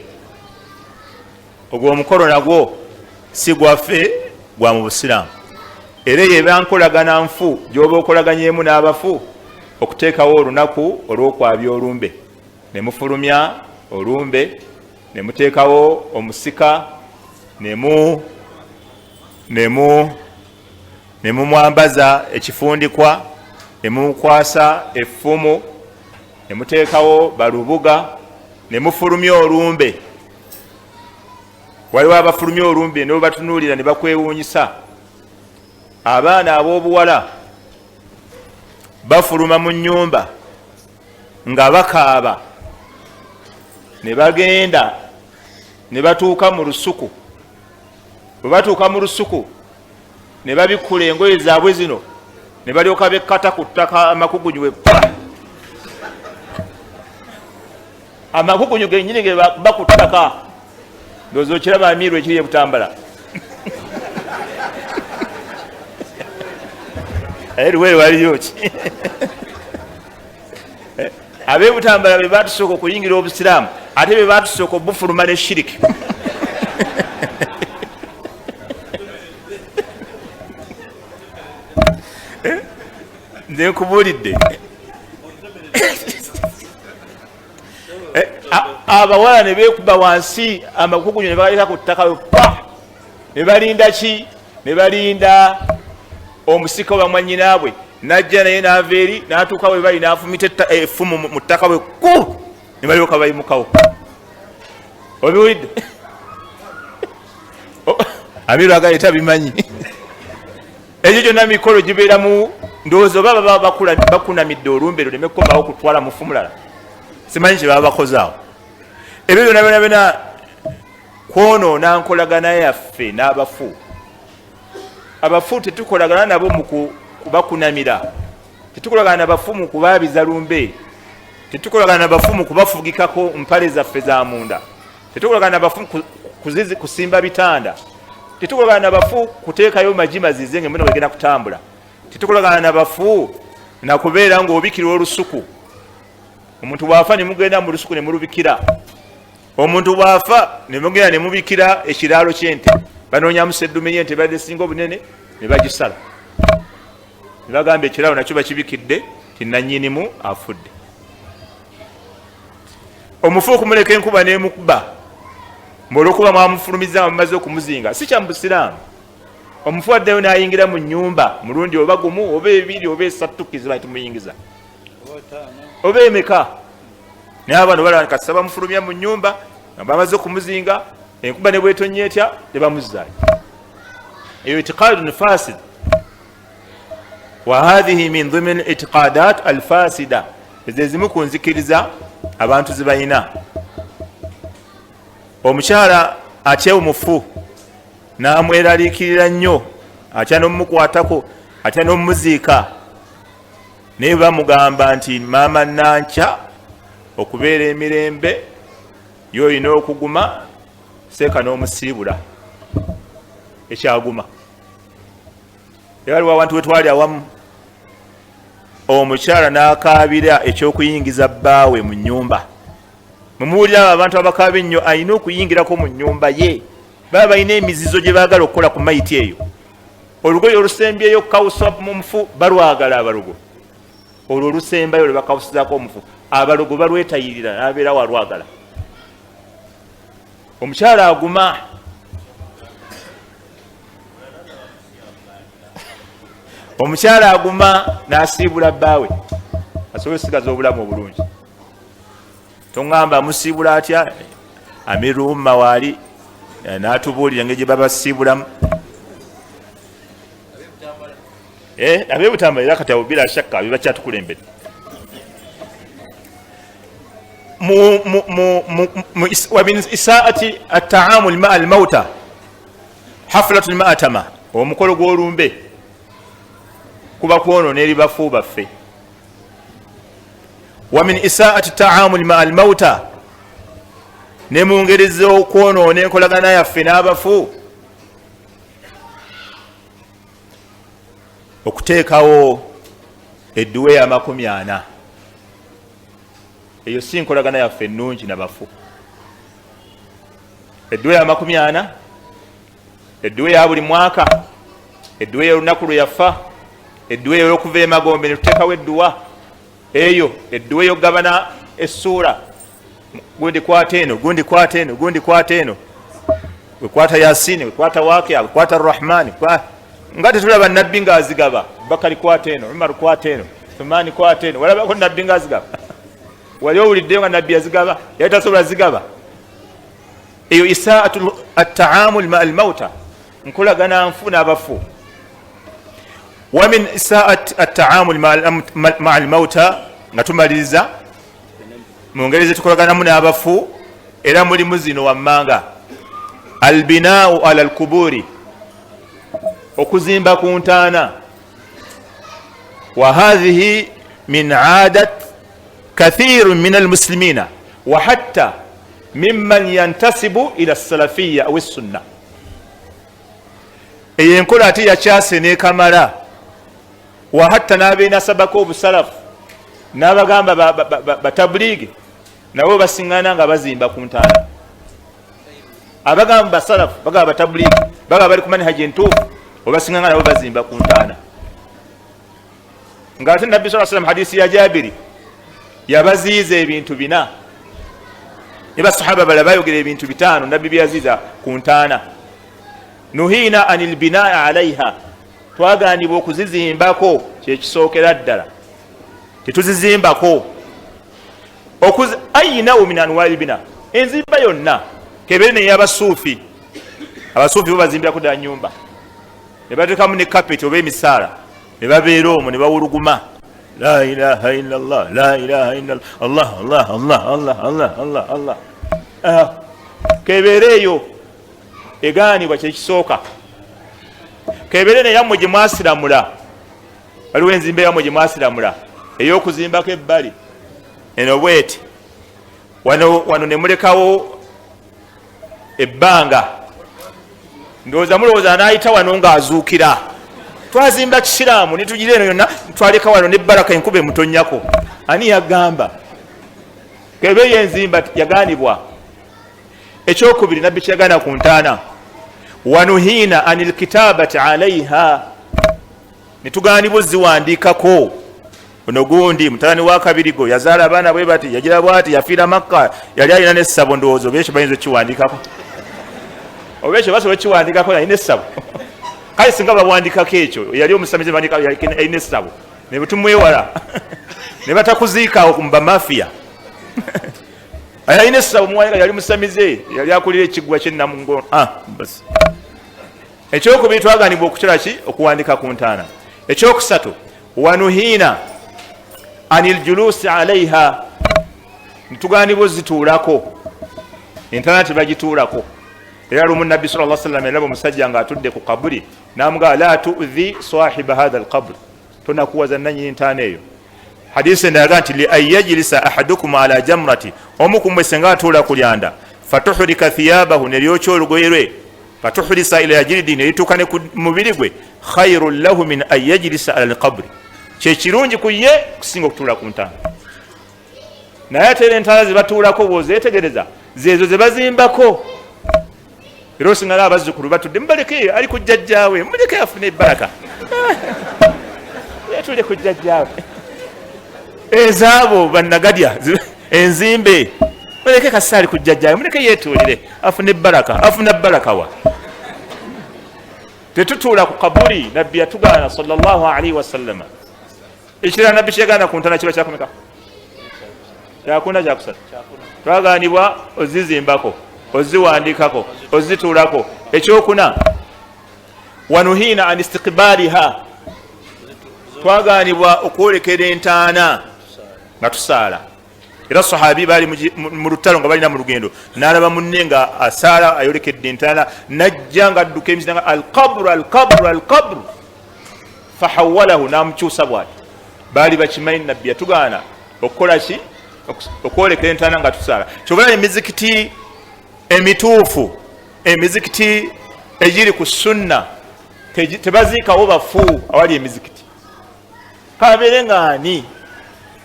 ogwo omukolo nagwo si gwaffe gwa mu busiraamu era eyo eba nkolagana nfu gy'oba okolaganyemu n'abafu okuteekawo olunaku olw'okwabya olumbe ne mufulumya olumbe ne muteekawo omusika ne mumwambaza ekifundikwa ne mumukwasa effumu ne muteekawo balubuga ne mufulumya olumbe waliwo abafulumya olumbe ne batunuulira ne bakwewuunyisa abaana ab'obuwala bafuluma mu nnyumba nga bakaaba ne bagenda ne batuuka mu lusuku bwe batuuka mu lusuku ne babikula engoye zaabwe zino ne balyoka bekkata ku ttaka amakugunyu amakugunyu genyini ge baku ttaka ndowooza okiraba amiirwa ekiri ebutambala aye luwere waliyo ki abebutambala be batusooka okuyingira obusiraamu ate be batusooka obufuluma ne shiriki nze nkubuulidde abawala ne beekuba wansi amakugunyu ne bagaleka ku ttaka pa ne balinda ki ne balinda omusika wa mwanyinaabwe najja naye naava eri n'atuuka we bali n'afumita effumu mu ttaka bwe ku ne balyoka bayimukawo obiwulidde amiru agaye tabimanyi ekyo gyonna mikolo gibeera mu ndowooza oba baba bakunamidde olumbe luleme kukomawo kutwala mufu mulala simanyi kye baba bakoze awo ebyo byonna byonna byonna kwonoona nkolagana yaffe n'abafu abafu tetukolagana nabo mu kubakunamira tetukolagana nabafu mu kubaabiza lumbe tetukolagana nabafu mu kubafugikako mpale zaffe za munda tetukolagana nabafu kusimba bitanda tetukolagana nabafu kuteekayo maji mazize nga mbona bagenda kutambula tetukolagana nabafu nakubeera ngaobikira olusuku omuntu bwafa nemugenda mu lusuku nemulubikira omuntu bwafa nemugenda nemubikira ekiraalo kyente banonyamu seddume yente badde singa obunene nebagisala nebagamba ekiraalo nakyo bakibikidde tinanyinimu afudde omufu okumuleka enkuba nemukuba olwokuba mwamufulumiza mumaze okumuzinga si kya mubusiraamu omufu addayo nayingira mu nyumba mulundi oba gumu oba ebiri oba esatu kiziba tumuyingiza oba emeka naye abano balaba kati bamufulumya mu nyumba bamaze okumuzinga enkuba ne bwetonnya etya nebamuzaayo eyo itiqadun fasid wa hadhihi min dhimin itiqadat alfasida ezezimu ku nzikiriza abantu zibalina omukyala atya omufu namweraliikirira nnyo atya n'omumukwatako atya n'omumuziika naye bamugamba nti maama nankya okubeera emirembe yoyina okuguma seeka n'omusiibula ekyaguma ewaliwo abantu wetwali awamu omukyala n'akaabira ekyokuyingiza bbaawe mu nyumba mumuwulira abantu abakaaba ennyo alina okuyingirako mu nyumba ye baba balina emizizo gye baagala okukola ku mayiti eyo olugoye olusembyeyo kawusa mumufu balwagala abalogo olwo olusembayo lwebakawusizaako omufu abalogo balwetayirira nabeera walwagala omukyala aguma omukyala aguma n'asiibula bbaawe asobole osigaza obulamu obulungi toŋŋamba amusiibula atya amiruumma waali n'atubuulira engeri gye babasiibulamu abebutambala era kati abo bila shakka bibakyatukulembedde ومن إساءة التعامل مع الموتى حفلة المأتمة omukolo gw'olumbe kuba kwonoona eri bafu baffe ومن إساءة التعامل مع الموتى ne mu ngeri z'okwonoona enkolagana yaffe n'abafu okuteekawo edduwe ya 40 eyo si nkolagana yaffe ennungi nabafu edduwe ya 40 edduwe ya buli mwaka edduwe y'olunaku lwe yafa edduwe y'olwokuva emagombe ne tuteekawo edduwa eyo edduwe y'okugabana essuula gundi kwata eno gundi kwata eno gundi kwata eno wekwata yasini wekwata wakia wekwata arrahmani nga tetulaba nabbi ng'azigaba bakali kwata eno umar kwata eno thumani kwata eno walabako nabbi ng'azigaba wali owuliddeyo nga nabbi yazigaba yali tasobola zigaba eyo isaatu attaamul ma almauta nkolagana nfu n'abafu wa min isaat attaamul ma almauta nga tumaliriza mu ngeri zetukolaganamu n'abafu era mulimu zino wammanga albinaau ala alkuburi okuzimba ku ntaana. Wa hadhihi min aadat kathirun min almuslimina wa hatta mimman yantasibu ila salafiya aw sunna. Eyo enkola ate yakyase nekamala. Wa hatta n'abeenasabako obusalafu n'abagamba batabuliigi nabo basiŋŋana nga bazimba ku ntaana. Abagamba basalafu bagamba batabuliigi bagamba bali ku manhaji entuufu obasiŋŋana nabo bazimba ku ntaana. Nga ate nabbi sallallahu alayhi wasallam hadisi ya Jabiri yabaziiza ebintu 4 ne basahaba bala bayogera ebintu 5 nabbi byaziiza ku ntaana. Nuhina anil binaa alaiha, twaganibwa okuzizimbako kyekisookera ddala tetuzizimbako. Ayinawo min anwali bina, enzimba yonna kebere neyabasuufi. Abasuufi bo bazimbirako ddala nyumba ne bateekamu ne kapeti oba emisaala ne babeera omwo ne bawuluguma la ilaha illallah la ilaha illallah allah allah allah allah allah allah allah. Kebere eyo egaanibwa kyekisooka. Kebere neyammwe gye mwasiramula, waliwo enzimba yammwe gye mwasiramula ey'okuzimbako ebbali eno bweti wano ne mulekawo ebbanga, ndowooza mulowooza anaayita wano ng'azuukira. Twazimba kisiraamu ne tugira eno yonna twaleka wano n'ebbaraka enkuba emutonnyako. Ani yagamba? Kebere y'enzimba yagaanibwa. Ekyokubiri nabbi kyagaana ku ntaana, wanuhiina anil kitabati alaiha, netugaanibwa ziwandiikako. Ono gundi mutabani wa kabirigo yazaala abaana bwe bati yagira bwati yafiira Makka yali alina n'essabo. Ndowooza oba ekyo bayinza okiwandikako, oba ekyo basobola okiwandikako yalina essabo. Kale singa bawandiikako ekyo yali omusamize yalina essabo ne butumwewala ne batakuziikaawo mu bamafiya. Ayalina essabo muwanika yali musamize yali akulira ekiggwa ky'ennamungo. Basi ekyokubiri twaganibwa okukola ki? Okuwandika ku ntaana. Ekyokusatu wanuhiina anil julusi alaiha, nituganibwa zituulako. Entaana tebagituulako. Era lumu nabbi sallallahu alayhi wasallam yalaba omusajja ng'atudde ku kaburi n'amugamba la tu'dhi sahiba hadha alqabr, tonakuwaza nannyini ntaana eyo. Hadisi ndaga nti li ayajlisa ahadukum ala jamrati, omu ku mmwe senga atuula ku lyanda, fatuhrika thiyabahu, ne lyokya olugoye lwe, fatuhrisa ila jildi, ne lituuka ne ku mubiri gwe, khayrun lahu min an yajlisa ala alqabri, kyekirungi ku ye kusinga okutuula ku ntaana. Naye ate era entaana ze batuulako bw'ozeetegereza zeezo ze bazimbako. Era osinga n'abazzukulu batudde, mubaleke ali ku jjajjaawe, muleke afune ebbaraka. Yatule ku jjajjaawe. Ezaabo bannagadya enzimbe, muleke kasaali ku jjajjaawe, muleke yeetuulire afune ebbaraka. Afuna baraka wa? Tetutuula ku kaburi. Nabbi yatugaana sallallahu alaihi wasallam. Ekirala nabbi kyagaana ku ntaana kiba kyakumeka? Kyakuna kyakusatu. Twagaanibwa ozizimbako, oziwandiikako, ozituulako. Ekyokuna wanuhiina an istiqbaaliha, twagaanibwa okwolekera entaana nga tusaala. Era sahabi baali mu lutalo nga balina mu lugendo, n'alaba munne nga asaala ayolekedde entaana, najja nga adduka emisina nga alqabru alqabru alqabru, fahawalahu, n'amukyusa bw'ati. Baali bakimanyi nabbi yatugaana okukola ki? Okwolekera entaana nga tusaala. Kyobala emizikiti emituufu, emizikiti egiri ku sunna, tebaziikawo bafu awali emizikiti. Kabeere ng'ani?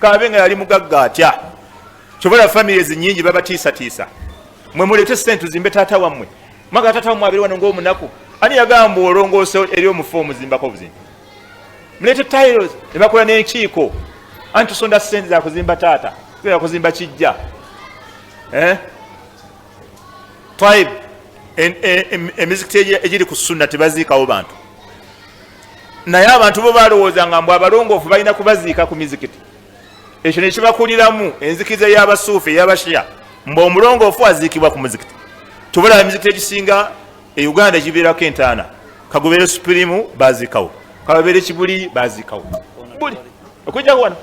Kabe nga yali mugagga atya. Kyobala family ezinyingi babatiisatiisa. Mwe mulete ssente tuzimbe taata wammwe. Maga taata wammwe abeera wano ng'omunaku. Ani yagamba olongoose eri omufu omuzimbako obuzimbi? Mulete tiles ne bakola n'enkiiko. Anti tusonda ssente za kuzimba taata, za kuzimba kijja. Tribe emizikiti egiri ku sunna tebaziikawo bantu. Naye abantu bo balowooza nga mbu abalongoofu balina kubaziika ku mizikiti. Ekyo ne kibakuliramu enzikiriza y'abasuufi ey'abashiya, mbu omulongoofu aziikibwa ku muzikiti. Tubula emizikiti egisinga e Uganda egibeerako entaana. Kagobeere Supreme baziikawo, Kagobeere Kibuli baziikawo. Buli okujjako wano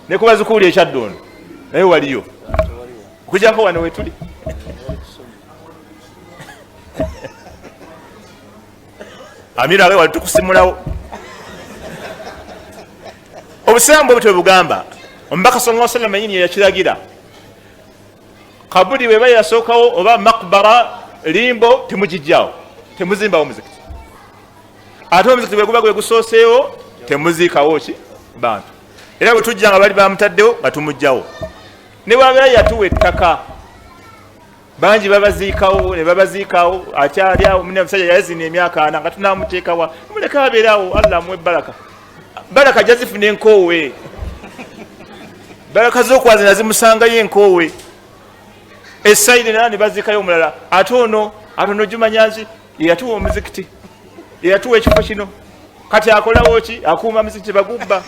ne kubazukuuli ekyaddondo naye waliyo okujjako wano wetuli. amira awe wali tukusimulawo obusiraamu bwe butwe bugamba omubaka sallallahu alaihi wasallam yini yakiragira kabuli bwe yasookawo oba makbara limbo temugijjawo temuzimbawo muzikiti ate omuzikiti bwe guba gwe gusooseewo temuziikawo ki bantu era bwe tujja nga bali bamutaddewo nga tumugjawo ne bwabeera yatuwa ettaka bangi babaziikawo ne babaziikawo akyali awo mune musajja yazina emyaka 4 nga tunamuteekawa muleka abeerawo allah amuwe baraka baraka jazifuna enkoowe baraka z'okwazina zimusangayo enkoowe esaidi nana ne baziikayo omulala ate ono jumanyazi yeyatuwa omuzikiti yeyatuwa ekifo kino kati akolawo ki akuuma muzikiti bagubba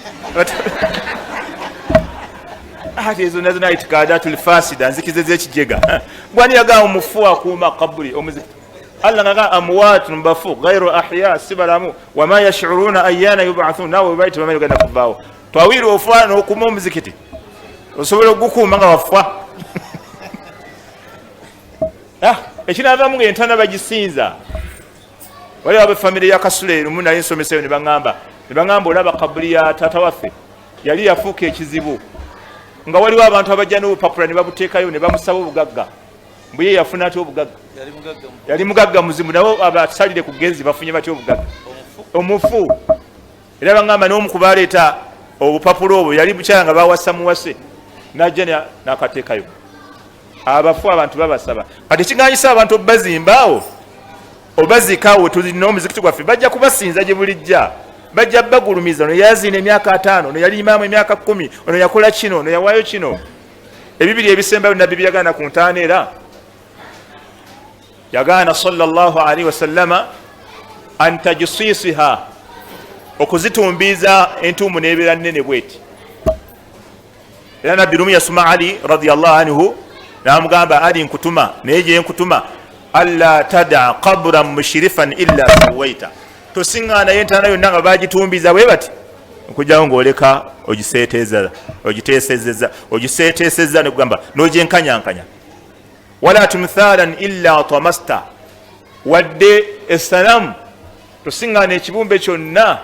ati ezo nazo itikadatul fasida nzikize z'ekijega gwani yagamba omufu akuuma kabuli omuzikiti allah ngaga amwatun bafu ghairu ahya sibalamu wama yash'uruna ayyana yub'athun nawe baiti bamali ganda kubawo twawiri ofwana okuma omuzikiti osobola okukuuma nga wafwa ekinavamu ng'entana bagisinza wali abe famire ya Kasule lumu naye nsomeseyo ne baŋŋamba olaba kabuli ya taata waffe yali yafuuka ekizibu nga waliwo abantu abajja n'obupapula ne babuteekayo ne bamusaba obugagga mbu ye yafuna ati obugagga yali mugagga muzimu nabo abasalire ku genzi bafunye batya obugagga omufu era baŋŋamba n'omu ku baleeta obupapula obwo yali bukyala nga bawasa muwase najja n'akateekayo abafu abantu babasaba kati kiganyisa abantu obazimbaawo obaziikaawo tulina omuzikiti gwaffe bajja kubasinza gye bulijja bajja bagulumiza ono yazina emyaka 5 ono yali imaamu emyaka 10 ono yakola kino ono yawaayo kino ebibiri ebisembayo nabbi yagaana ku ntaana era yagaana sallallahu alaihi wasallama an tajsisiha okuzitumbiza entuumu n'ebeera nnene bweti era nabbi lumu yasuma Ali radiyallahu anhu namugamba Ali nkutuma naye gye nkutuma alla tada qabran mushrifan illa sawaita tosiŋŋaana yentaana yonna nga bagitumbiza bwe bati okujjawo ng'oleka ogiseeteesezza nekugamba n'ogyenkanyankanya wala tumthalan illa tamasta wadde essalamu tosiŋŋaana ekibumbe kyonna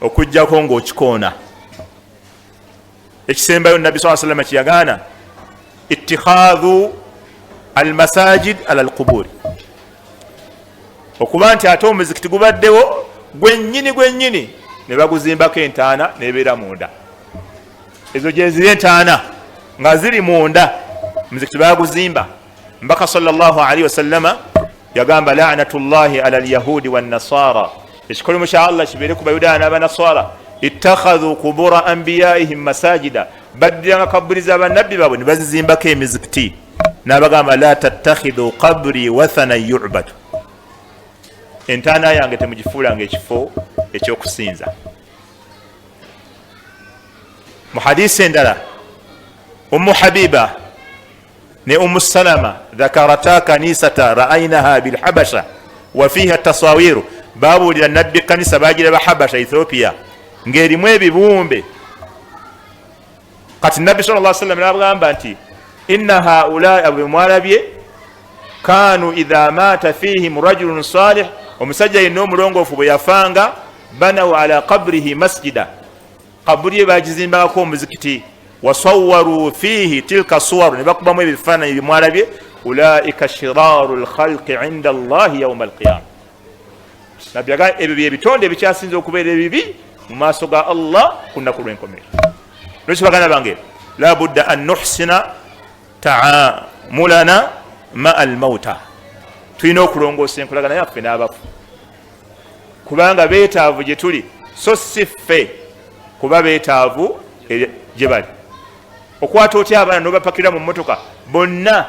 okujjako ng'okikoona ekisembayo nabbi saa salama kyeyagaana ittikhadhu almasajid ala alquburi okuba nti ate omuzikiti gubaddewo gwennyini ne baguzimbako entaana nebeera munda ezo gyeziri entaana nga ziri munda omuzikiti baguzimba mbaka sallallahu alaihi wasallama yagamba la'natullahi ala alyahudi wannasara ekikolimu kya allah kibeere ku bayudaaya n'abanasara ittakhadhu qubura anbiyaihim masajida baddiranga kabuli z'abannabbi baabwe ne bazizimbako emizikiti n'abagamba la tattakhidhu qabri wathana yu'badu entaana yange temugifuulanga ekifo ekyokusinza mu hadisi endala ummu habiba ne ummu salama dhakarata kanisata ra'aynaha bilhabasha wa fiha tasawiru babuulira nabbi kanisa bagiraba habasha ethiopia ng'erimu ebibumbe kati nabbi sallallahu alaihi wasallam n'abagamba nti inna haulai abo bemwalabye kanu idha mata fihim rajulun salih omusajja yenna omulongoofu bwe yafanga banaw ala qabrihi masjida kabuli ye bagizimbako omuzikiti wasawwaru fihi tilka suwaru ne bakubamu ebifaananyi bimwalabye ulaika shiraru lkhalqi inda allahi yauma alqiyama nabbi yaga ebyo byebitonde ebikyasinza okubeera ebibi mu maaso ga allah ku nnaku lw'enkomero lwekyo baganda bange la budda an nuhsina taamulana maa almauta tulina okulongoosa enkolagana yaffe n'abafu kubanga beetaavu gye tuli so si ffe kuba beetaavu gye bali okwata otya abaana n'obapakira mu mmotoka bonna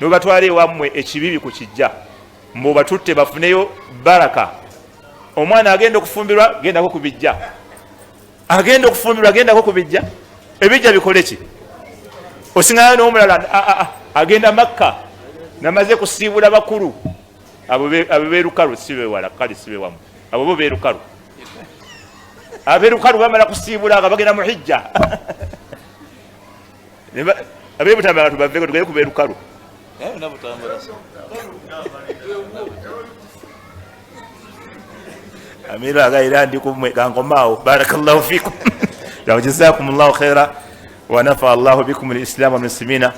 n'obatwala ewammwe ekibibi ku kijja mbobatutte bafuneyo baraka omwana agenda okufumbirwa gendako ku bijja agenda okufumbirwa gendako ku bijja ebijja bikole ki osiŋayo n'omulala agenda makka namaze kusiibula bakulu abo beerukalu si bewala kale si bewamu abo bo beerukalu abeerukalu bamala kusiibula nga bagenda mu hijja abeebutambala tubaveko tugere ku beerukalu amira agaira ndi kumwe gankomao barakallahu fikum la jazakumullahu khaira wa nafa Allahu bikum al-islam wal muslimina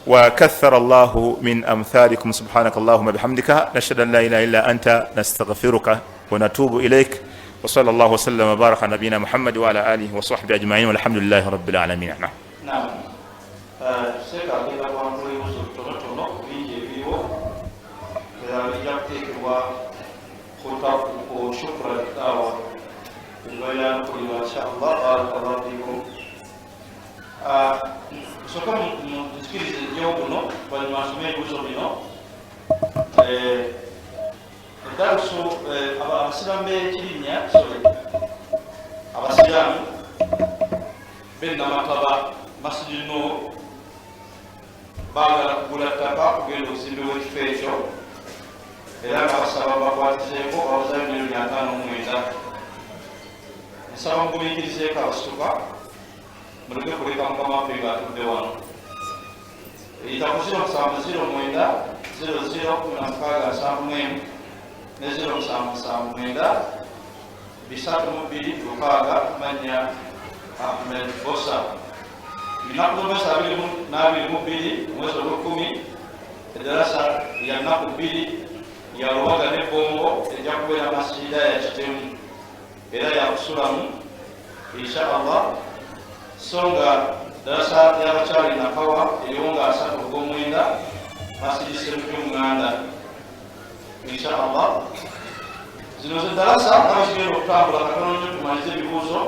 وكثر الله من أمثالكم سبحانك اللهم بحمدك نشهد أن لا إله إلا أنت نستغفرك ونتوب إليك وصلى الله وسلم وبارك على نبينا محمد وعلى آله وصحبه أجمعين والحمد لله رب العالمين. نعم. سيكا كده وانقل يوسف تنطلق بيجي بيو يجبتك وخطاب وشكرا لله وبيان كل ما شاء الله بارك الله فيكم. soka musikirize nnyo buno bali masome ebibuuzo bino eddaluso abasiraamu b'ekirinnya abasiraamu bennamataba masjidi Nuur baagala kugula ttaka kugenda okuzimbibwa ekifo ekyo era nga basaba bakwatizeeko abazayo $159,000 nsaba mugumiikirizeeko abasituka muleke kuleka mukama waffe ng'atudde wano eyita ku 0709001674 ne 0779 manya Ahmed Bosa binaku z'omwezi 22 omwezi ogw'ekumi eddarasa ya nnaku 2 ya Lubaga ne Bongo ejja kubeera masjida ya kitemu era yakusulamu insha Allah songa darasa y'abakyali nakawa eriwo nga 3 ogw'omwenda masjidi Ssemujju insha Allah zino ze darasa abakigenda okutambula katono nnyo tumalize ebibuuzo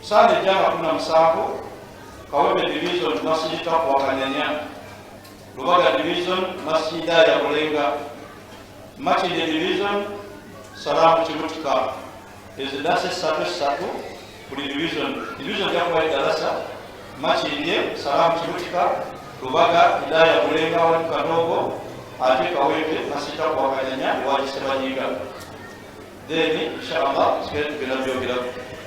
Sande ejjanga 17 Kawempe division masjidi Takwa Kanyanya Lubaga division masjida ya Bulenga Makinde division Salamu Kibutika ezo darasa 3 buli division yakuba darasa Makinde Salamu Kibutika Lubaga Hidaya Bulenga wali Kanogo ate Kawempe masjidi Takwa Kanyanya wajisebanyiga then inshallah sikere tugenda byogera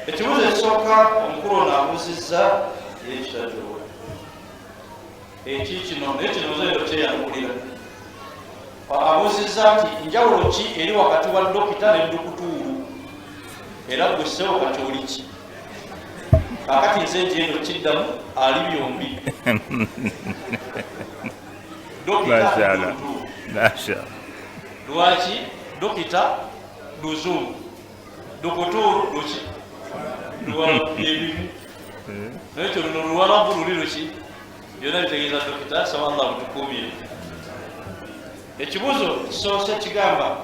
ekibuuzo ekisooka omukulu ono abuuzizza ekitatuwa kino naye kino nzeero kyeyankulira abuuzizza nti njawulo ki eri wakati wa dokita ne ndukutuulu era gwe ssebo kati oli ki kakati nze nti eno kiddamu ali byombi dokita lwaki dokita luzungu dukutuulu luki ebimu nekyo luno luwalabu luli luki byonna bitegeeza dokita saba Allah butukuumire ekibuuzo kisoose kigamba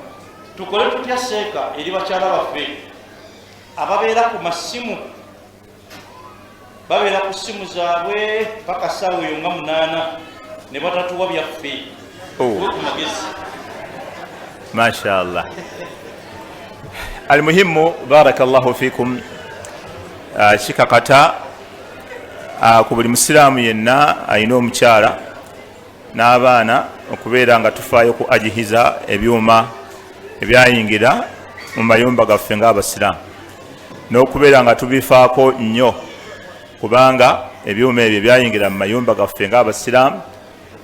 tukole tutya seeka eri bakyala baffe ababeera ku masimu babeera ku simu zaabwe paka ssaawa eyo nga 8 ne batatuwa byaffe ku magezi mashallah almuhimu barakallahu fikum kikakata ku buli musiraamu yenna alina omukyala n'abaana okubeera nga tufaayo ku ajihiza ebyuma ebyayingira mu mayumba gaffe ng'abasiraamu n'okubeera nga tubifaako nnyo kubanga ebyuma ebyo byayingira mu mayumba gaffe ng'abasiraamu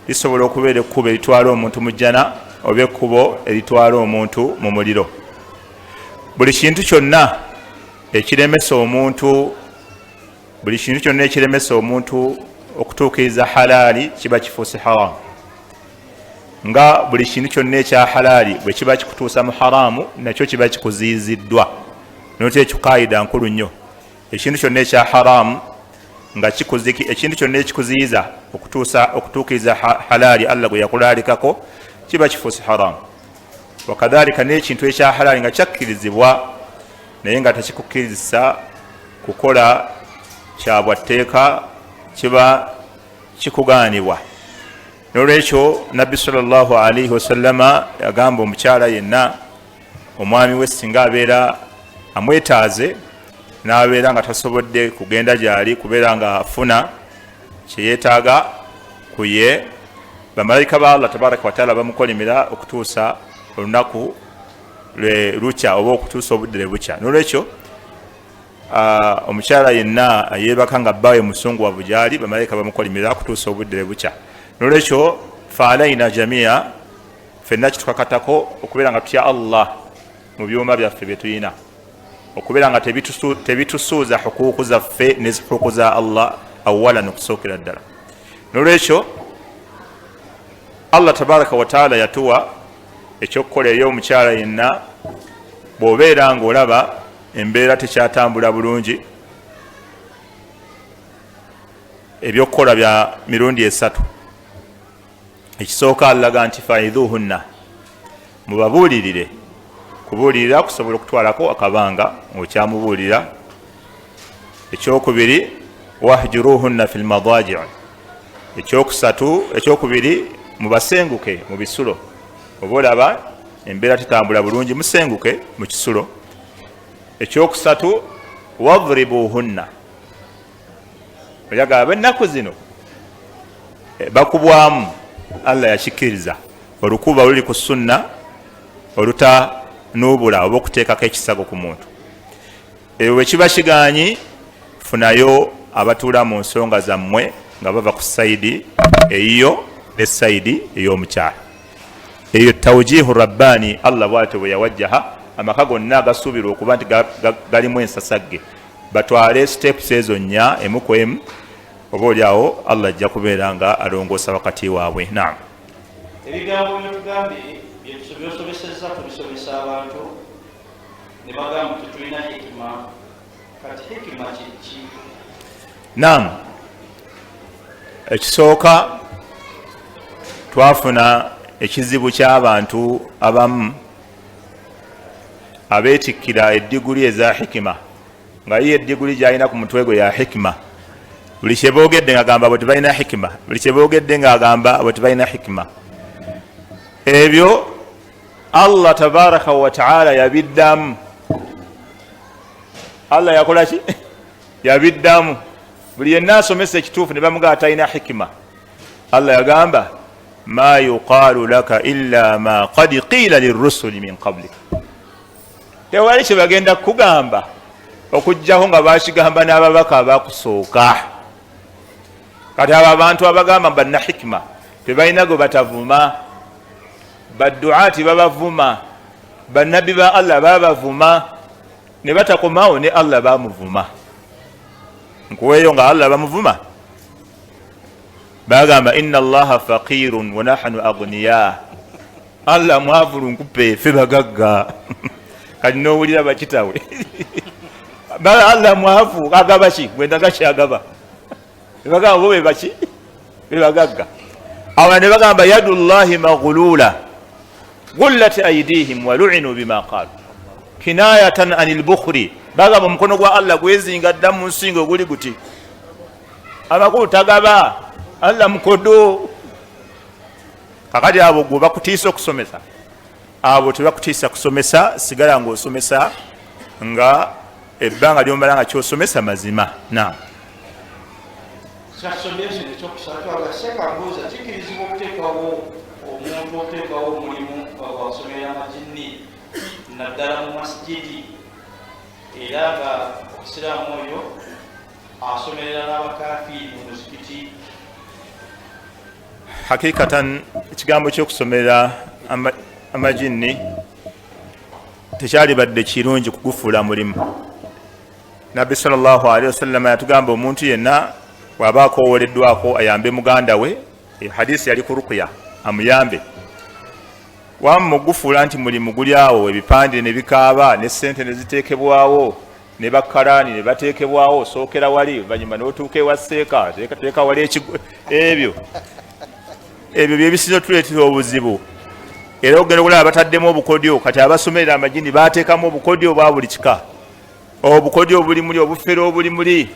bisobola okubeera ekkubo eritwala omuntu mu jjana oba ekkubo eritwala omuntu mu muliro. Buli kintu kyonna ekiremesa omuntu okutuukiriza halaali kiba kifuuse haramu nga buli kintu kyonna ekya halaali bwe kiba kikutuusa mu haramu nakyo kiba kikuziyiziddwa. Noti ekyo kaida nkulu nnyo. Ekintu kyonna ekya haramu nga ekintu kyonna ekikuziyiza okutuukiriza halaali Allah gwe yakulaalikako kiba kifuuse haramu. Wakadhalika n'ekintu ekya halaali nga kyakkirizibwa naye nga tekikukkirizisa kukola kyabwatteeka kiba kikugaanibwa. N'olwekyo Nabbi sallallahu alaihi wasallama yagamba omukyala yenna omwami we singa abeera amwetaaze n'abeera nga tasobodde kugenda gy'ali kubeera nga afuna kyeyeetaaga ku ye, bamalayika ba Allah tabaraka wataala bamukolimira okutuusa olunaku lwe lukya oba okutuusa obudde bukya. N'olwekyo omukyala yenna yeebaka nga bbaawe musunguwavu gy'ali bamalayika bamukolimira okutuusa obudde bukya. N'olwekyo faalaina jamia ffenna kitukakatako okubeera nga tutya Allah mu byuma byaffe bye tulina okubeera nga tebitusuuza hukuuku zaffe ne hukuuku za Allah awalan okusookera ddala. Nolwekyo Allah tabaraka wataala yatuwa ekyokukola eri omukyala yenna bw'obeera ng'olaba embeera tekyatambula bulungi, ebyokukola bya mirundi 3. Ekisooka alaga nti faidhuhunna, mubabuulirire. Kubuulirira kusobola okutwalako akabanga ng'okyamubuulira. Ekyokubiri wahjuruhunna fil madaji'. Ekyokubiri mubasenguke mu bisulo. Oba olaba embeera tetambula bulungi, musenguke mu kisulo. Ekyokusatu wadribuhunna, oyagala b'ennaku zino bakubwamu. Allah yakikiriza olukuba oluli ku sunna olutanuubula oba okuteekako ekisago ku muntu. Eyo wekiba kiganyi, funayo abatuula mu nsonga zammwe nga bava ku sayidi eyiyo ne sayidi ey'omukyala. Eyo tawjihu rabbani Allah bwate bwe yawajjaha amaka gonna agasuubirwa okuba nti galimu ensasagge, batwale steps ezo nnya emu ku emu, oba oliawo Allah ajja kubeera nga alongoosa wakati waabwe. Naam, ebigambo byetugambye byetusobeseza tubisomesa abantu ne bagamba tetulina hikima. Kati hikima kiki? naam, ekisooka twafuna ekizibu ky'abantu abamu abeetikkira eddiguli eza hikima, nga ye eddiguli gy'alina ku mutwe gwe ya hikima. Buli kye boogedde ng'agamba bwe tebalina hikima, buli kye boogedde ng'agamba bwe tebalina hikima. Ebyo Allah tabaraka wa ta'ala yabiddamu. Allah yakola ki? Yabiddamu. Buli yenna asomesa ekituufu ne bamugaa talina hikima. Allah yagamba ma yuqaalu laka illa ma qad qiila lirrusuli min qablik. Tewali kye bagenda kugamba okujjaho nga bakigamba n'ababaka abakusooka. Kati abo abantu abagamba banna hikima tebalina gwe batavuma, badduaati babavuma, bannabbi ba Allah babavuma, ne batakomawo ne Allah bamuvuma. Nkuweeyo nga Allah bamuvuma, bagamba inna Allaha faqirun wa nahnu aghniya. Allah mwavulu nkupe ffe bagagga. Kati n'owulira bakitawe bala Allah mwavu agaba ki? Gwendaga kyagaba. Bagamba bo bebaki? Bebagagga. Awo ne bagamba yadullahi maghlula gullat aydihim wa lu'inu bima qalu kinayatan anil bukhri. Bagamba omukono gwa Allah gwezinga dda mu nsingo oguli guti. Amakulu tagaba, Allah mukodo. Kakati abo gwe bakutiisa okusomesa, abo tebakutiisa kusomesa, sigala ng'osomesa nga ebbanga lyomala nga kyosomesa mazima. Naam, kyasomesa ekyokusatu agaseka mbuuza kikirizibwa okuteekawo omuntu okuteekawo omulimu gwasomera amajinni naddala mu masijidi, era nga omusiraamu oyo asomerera n'abakafiiri mu muzikiti? hakikatan ekigambo ky'okusomera amajinni tekyalibadde kirungi kugufuula mulimu. Nabbi sallallahu alaihi wasallam yatugamba omuntu yenna bw'aba akoowoleddwako ayambe muganda we. Hadisi yali ku ruqya, amuyambe. Wamma ogufuula nti mulimu guli awo, ebipande ne bikaaba ne ssente ne ziteekebwawo ne bakkalaani ne bateekebwawo, osookera wali oluvannyuma n'otuuka ewa seeka teeka wali ebyo byebisinza tuleetera obuzibu. Era ogenda okulaba bataddemu obukodyo. Kati abasomerera amajini bateekamu obukodyo bwa buli kika, obukodyo obuli muli, obufere obuli muli.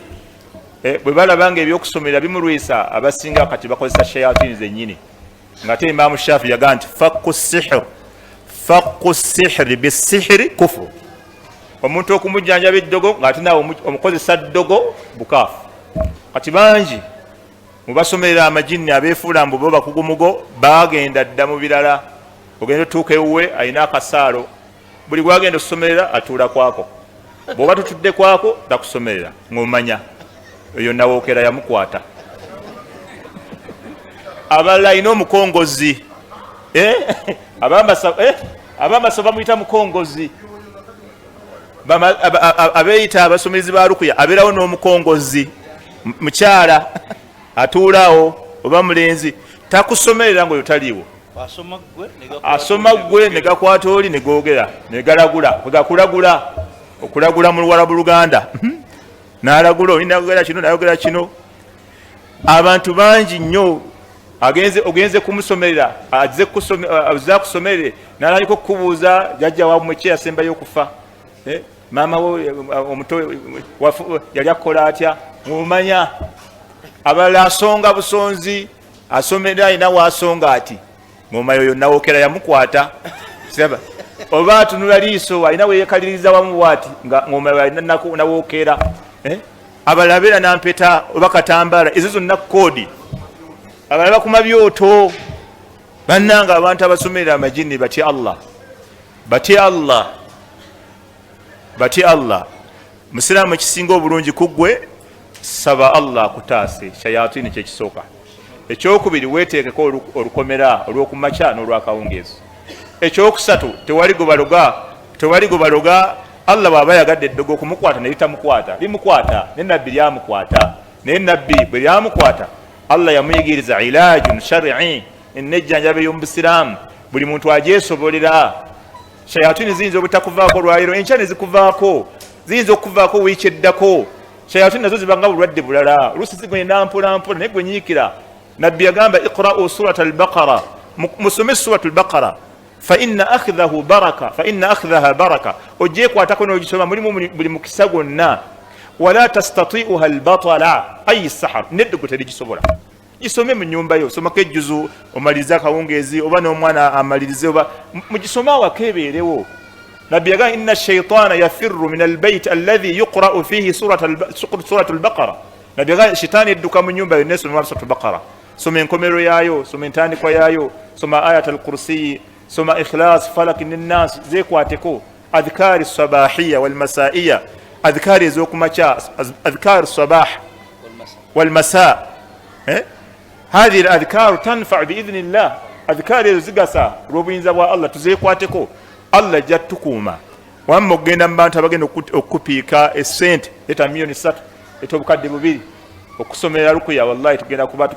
Bwe balaba nga ebyokusomera bimulwisa, abasinga kati bakozesa shayatini zennyini. Ng'ate Imaamu Shaafi yagaa nti fakku sihiri bisihiri kufuru. Omuntu okumujjanjaba eddogo ng'ate naawe omukozesa ddogo bukaafu. Kati bangi mubasomerera amajini abeefuula mbu bo bakugumugo bagenda dda mu birala. Ogenda otuuka ewuwe alina akasaalo, buli gwagenda okusomerera atuula kwako. Bw'oba tutudde kwako takusomerera ng'omanya eyo nawookera yamukwata. Abalala alina omukongozi, abambasa bamuyita mukongozi. abeeyita abasomezi ba rukuya abeerawo n'omukongozi mukyala atuulawo oba mulenzi takusomerera ngaoyo taliiwo, asoma gwe ne gakwata oli ne googera ne galagula wegakulagula okulagula mu luwalabu Luganda n'alagula oli nayogera kino nayogera kino. Abantu bangi nnyo ogenze kumusomerera azza kusomerere n'alaliko kukubuuza jjajja wamwe kye yasembayo okufa, maama we omuto yali akola atya mumanya. Abalala asonga busonzi asomera alina waasonga ati mumayo yonna wookera yamukwata saba oba atunula liiso alina weyekaliriza wamu bwati nga ngomayo alina nawookera. Abalala beera nampeta oba katambala ezo zonna koodi. Abalala bakuma byoto bannanga abantu abasomerera amajini batya Allah, batya Allah, batya Allah. Musiraamu ekisinga obulungi kuggwe saba Allah akutaase shayatini kyekisooka. Ekyokubiri weeteekeko olukomera olw'okumakya n'olwakawungeezi. Ekyokusatu tewali gobaloga. Allah bw'aba yagadde eddogo okumukwata ne litamukwata limukwata, ne nabbi lyamukwata naye nabbi bwe lyamukwata Allah yamuyigiriza ilaajun shar'i, ennejjanjaba ey'omubusiraamu buli muntu agyesobolera. Shayatini ziyinza obutakuvaako lwaliro, enkya ne zikuvaako, ziyinza okuvaako wiiki eddako. Shayatini nazo zibanga bulwadde bulala, oluusi zigenda mpolampola naye gwe nyiikira. Nabbi yagamba iqra'u surata al-Baqara, musome suratu al-Baqara fa inna akhdaha baraka, ogyekwatako n'ogisoma mulimu buli mukisa gwonna. Wala tastati'uha al-batala ay sahar, neddogo terigisobola. Gisome mu nnyumba yo, somako ejjuzu omalirize akawungeezi oba n'omwana amalirize oba mugisome awaka ebeerewo. Nabbi yagamba inna ash-shaytana yafirru min al-bayt alladhi yuqra'u fihi suratu al-Baqara. Nabbi yagamba shitaani edduka mu nnyumba yonna esomera suratu al-Baqara. Soma enkomero yaayo, soma entandikwa yaayo, soma ayatul kursi, soma ikhlas, falak n'nas, zeekwateko. Adhkari sabahiya wal masaiya, adhkari ez'okumakya, adhkari sabah wal masa. هذه الأذكار تنفع بإذن الله. أذكار يزقسا ربينزا والله تزيقواتكو الله جاتكوما وأما قينا مبانتا بغينا okupika esente eta milioni 3 etobukadde bubiri okusomera rukuya wallahi tugenda kuba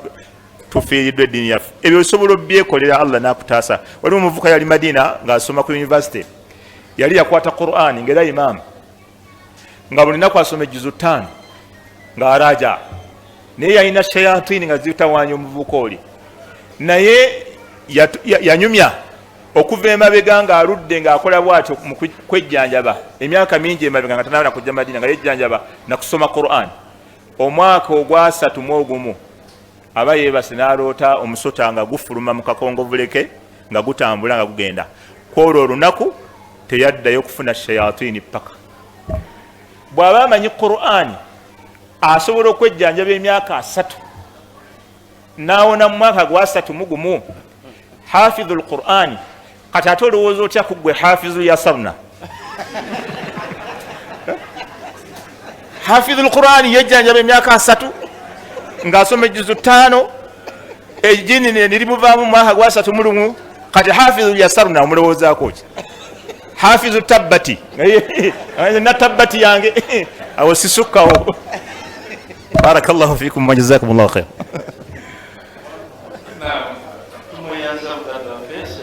tufiiridwe dini yaffe. Ebyo bisobola byekolera Allah n'akutaasa. Waliwo omuvuka yali Madina ng'asoma ku university, yali yakwata Qur'an ng'era imam, nga buli nnaku asoma ejjuzu 5 ng'araja, naye yalina shayatini nga zitawaanya omuvubuka oli. Naye yanyumya okuva emabega ng'aludde ng'akola bw'atyo mu kwejjanjaba emyaka mingi emabega nga tanabona kujja Madina nga yejjanjaba na kusoma Qur'an. Omwaka ogwa31 aba yeebase n'aloota omusota nga gufuluma mu kakongovuleke nga gutambula nga gugenda. Kwolwo olunaku teyaddayo kufuna shayatini paka. Bw'aba amanyi Qur'an asobola okwejjanjaba emyaka 3 n'awona mu mwaka gwa 31 hafidhul Qur'an. Kati ate olowooza otya kuggwe hafidhu yasarna? Hafidhul Qur'an yejjanjaba emyaka 3 ng'asoma ejjuzu 5 ejjini nerimuvaamu mu mwaka gwa 31. Kati hafidhu yasarna omulowoozaako ki? Hafidhu tabbati na tabbati yange awo sisukkawo. Barakallahu fikum wa jazakumullahu khair. Naam, tumuyanza mdada wa pesa